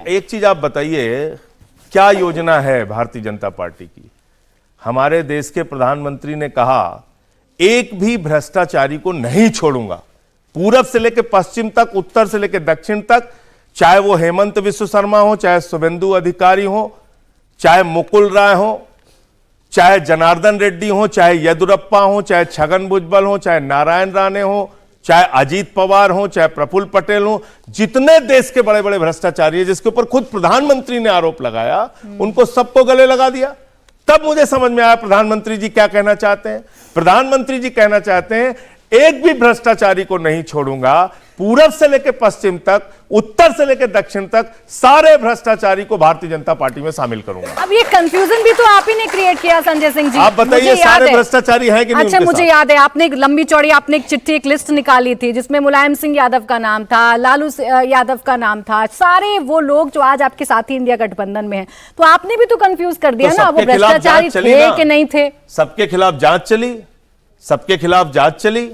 एक चीज आप बताइए, क्या योजना है भारतीय जनता पार्टी की? हमारे देश के प्रधानमंत्री ने कहा एक भी भ्रष्टाचारी को नहीं छोड़ूंगा, पूरब से लेकर पश्चिम तक, उत्तर से लेकर दक्षिण तक, चाहे वो हेमंत विश्व शर्मा हो, चाहे शुभेंदु अधिकारी हो, चाहे मुकुल राय हो, चाहे जनार्दन रेड्डी हो, चाहे येदुरप्पा हो, चाहे छगन भुजबल हो, चाहे नारायण राणे हो, चाहे अजीत पवार हो, चाहे प्रफुल्ल पटेल हो, जितने देश के बड़े बड़े भ्रष्टाचारी हैं जिसके ऊपर खुद प्रधानमंत्री ने आरोप लगाया, उनको सबको गले लगा दिया। तब मुझे समझ में आया प्रधानमंत्री जी क्या कहना चाहते हैं। प्रधानमंत्री जी कहना चाहते हैं एक भी भ्रष्टाचारी को नहीं छोड़ूंगा, पूरब से लेकर पश्चिम तक, उत्तर से लेकर दक्षिण तक, सारे भ्रष्टाचारी को भारतीय जनता पार्टी में शामिल करूंगा। अब ये कंफ्यूजन भी तो आप ही ने क्रिएट किया संजय सिंह जी। आप बताइए सारे भ्रष्टाचारी हैं कि नहीं? अच्छा, मुझे याद है आपने एक लंबी चौड़ी आपने एक चिट्ठी, एक लिस्ट निकाली थी जिसमें मुलायम सिंह यादव का नाम था, लालू यादव का नाम था, सारे वो लोग जो आज आपके साथी इंडिया गठबंधन में हैं। तो आपने भी तो कंफ्यूज कर दिया ना, वो भ्रष्टाचारी थे कि नहीं थे। सबके खिलाफ जांच चली, सबके खिलाफ जांच चली,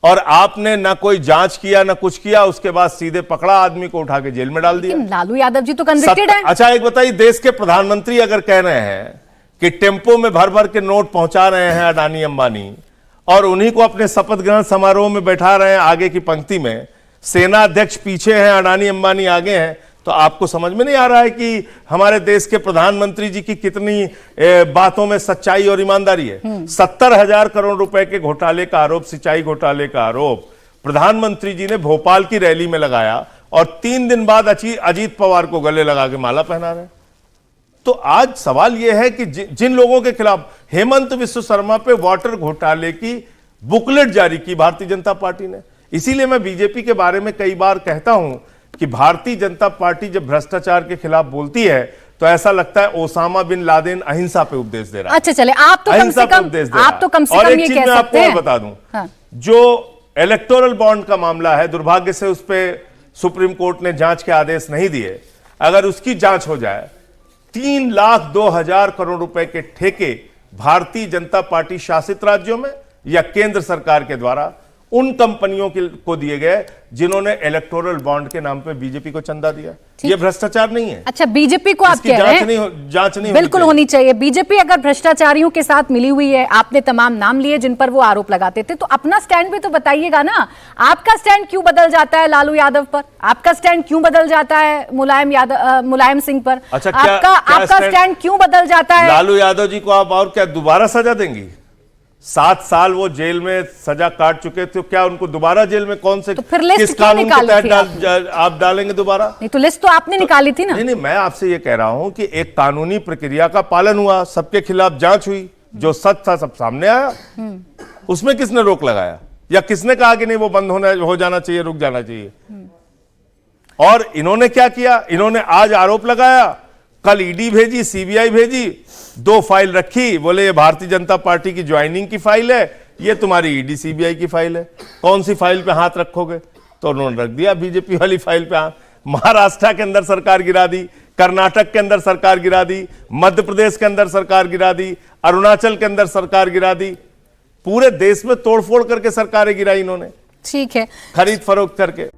और आपने ना कोई जांच किया ना कुछ किया, उसके बाद सीधे पकड़ा आदमी को, उठा के जेल में डाल दिया। लालू यादव जी तो कन्विक्टेड हैं। अच्छा एक बताइए, देश के प्रधानमंत्री अगर कह रहे हैं कि टेम्पो में भर भर के नोट पहुंचा रहे हैं अडानी अंबानी, और उन्हीं को अपने शपथ ग्रहण समारोह में बैठा रहे हैं आगे की पंक्ति में, सेना अध्यक्ष पीछे हैं, अडानी अंबानी आगे हैं, तो आपको समझ में नहीं आ रहा है कि हमारे देश के प्रधानमंत्री जी की कितनी बातों में सच्चाई और ईमानदारी है। 70,000 करोड़ रुपए के घोटाले का आरोप, सिंचाई घोटाले का आरोप प्रधानमंत्री जी ने भोपाल की रैली में लगाया, और 3 दिन बाद अजीत पवार को गले लगा के माला पहना रहे। तो आज सवाल यह है कि जिन लोगों के खिलाफ हेमंत विश्व शर्मा पे वाटर घोटाले की बुकलेट जारी की भारतीय जनता पार्टी ने, इसीलिए मैं बीजेपी के बारे में कई बार कहता हूं कि भारतीय जनता पार्टी जब भ्रष्टाचार के खिलाफ बोलती है तो ऐसा लगता है ओसामा बिन लादेन अहिंसा पे उपदेश दे रहा है। अच्छा चले, आप तो कम से कम ये कह सकते हैं। और बता दूं, हाँ। जो इलेक्टोरल बॉन्ड का मामला है, दुर्भाग्य से उस पर सुप्रीम कोर्ट ने जांच के आदेश नहीं दिए। अगर उसकी जांच हो जाए, 3,02,000 करोड़ रुपए के ठेके भारतीय जनता पार्टी शासित राज्यों में या केंद्र सरकार के द्वारा उन कंपनियों को दिए गए जिन्होंने इलेक्टोरल बॉन्ड के नाम पे बीजेपी को चंदा दिया। ये भ्रष्टाचार नहीं है। अच्छा, बीजेपी को आप कह रहे हैं जांच नहीं बिल्कुल होनी चाहिए। बीजेपी अगर भ्रष्टाचारियों के साथ मिली हुई है, आपने तमाम नाम लिए जिन पर वो आरोप लगाते थे, तो अपना स्टैंड भी तो बताइएगा ना। आपका स्टैंड क्यों बदल जाता है लालू यादव पर? आपका स्टैंड क्यों बदल जाता है मुलायम सिंह पर? अच्छा, आपका स्टैंड क्यों बदल जाता है? लालू यादव जी को आप और क्या दोबारा सजा देंगी? 7 साल वो जेल में सजा काट चुके थे, क्या उनको दोबारा जेल में कौन से, तो फिर लिस्ट किस कानून के तहत आप डालेंगे दोबारा? नहीं तो लिस्ट तो आपने निकाली थी ना। नहीं, मैं आपसे ये कह रहा हूं कि एक कानूनी प्रक्रिया का पालन हुआ, सबके खिलाफ जांच हुई, जो सच था सब सामने आया। उसमें किसने रोक लगाया या किसने कहा कि नहीं वो बंद हो जाना चाहिए, रुक जाना चाहिए? और इन्होंने क्या किया? इन्होंने आज आरोप लगाया, कल ईडी भेजी, सीबीआई भेजी, 2 फाइल रखी, बोले ये भारतीय जनता पार्टी की ज्वाइनिंग की फाइल है, ये तुम्हारी ईडी सीबीआई की फाइल है, कौन सी फाइल पे हाथ रखोगे? तो उन्होंने रख दिया बीजेपी वाली फाइल पे हाथ। महाराष्ट्र के अंदर सरकार गिरा दी, कर्नाटक के अंदर सरकार गिरा दी, मध्य प्रदेश के अंदर सरकार गिरा दी, अरुणाचल के अंदर सरकार गिरा दी, पूरे देश में तोड़फोड़ करके सरकारें गिराई इन्होंने। ठीक है, खरीद फरोख्त करके।